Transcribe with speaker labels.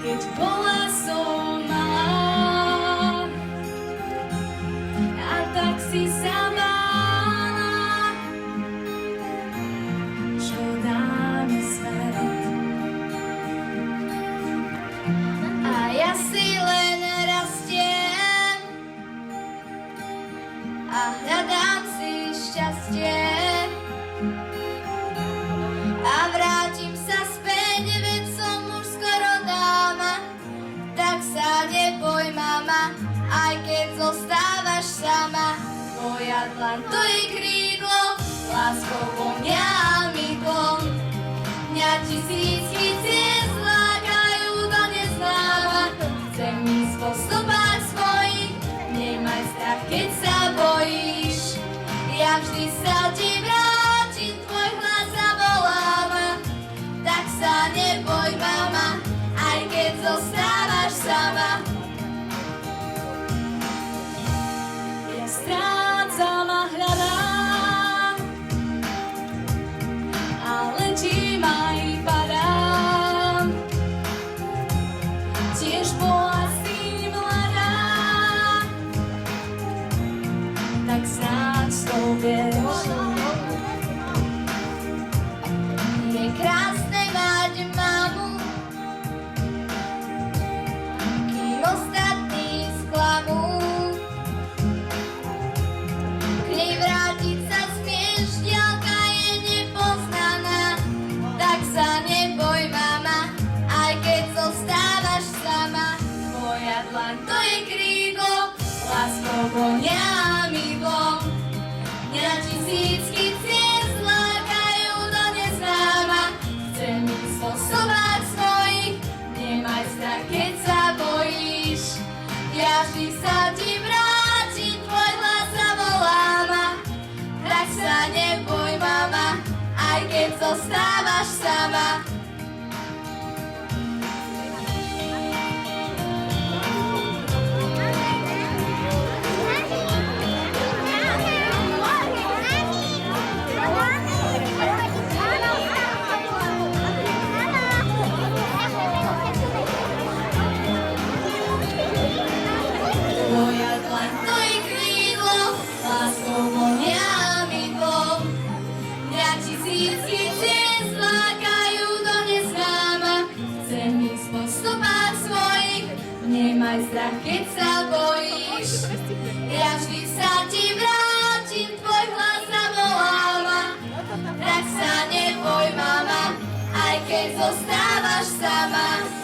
Speaker 1: Keď bola som malá, a tak si sa bála, čo dá mi svet. A ja si len rastiem a hľadám si šťastie a vrátim sa späť, veď som už skoro dáma. Tak sa neboj, mama, aj keď zostávaš sama. Moja dlaň to je krídlo, láskou vonia a mydlom. Mňa tisícky ciest lákajú do neznáma. Chcem ísť po stopách svojich, nemaj strach, keď sa bojíš. Ja vždy sa ti vrátim, tvoj hlas zavolám. Tak sa neboj, mama, aj keď zostávaš sama. Ja strácam a hľadám a letím aj padám. Tiež bola si mladá, tak snáď to vieš. Je krásne mať mamu, kým ostatní sklamú. K nej vrátiť sa smieš, diaľka je nepoznaná. Tak sa neboj, mama, aj keď zostávaš sama. Tvoja dlaň to je krídlo, láskou vonia a mydlom. Mňa tisícky ciest lákajú do neznáma. Chcem ísť po stopách svojich, nemaj strach, keď sa bojíš. Ja vždy sa ti vrátim, tvoj hlas zavolám. Tak sa neboj, mama, aj keď zostávaš sama. Moja dlaň to je krídlo, láskou vonia a mydlom. Mňa tisícky ciest lákajú do neznáma. Chcem ísť po stopách svojich, nemaj strach, keď sa bojíš. Ja vždy sa ti vrátim, tvoj hlas zavolám. Tak sa neboj, mama, aj keď zostávaš sama.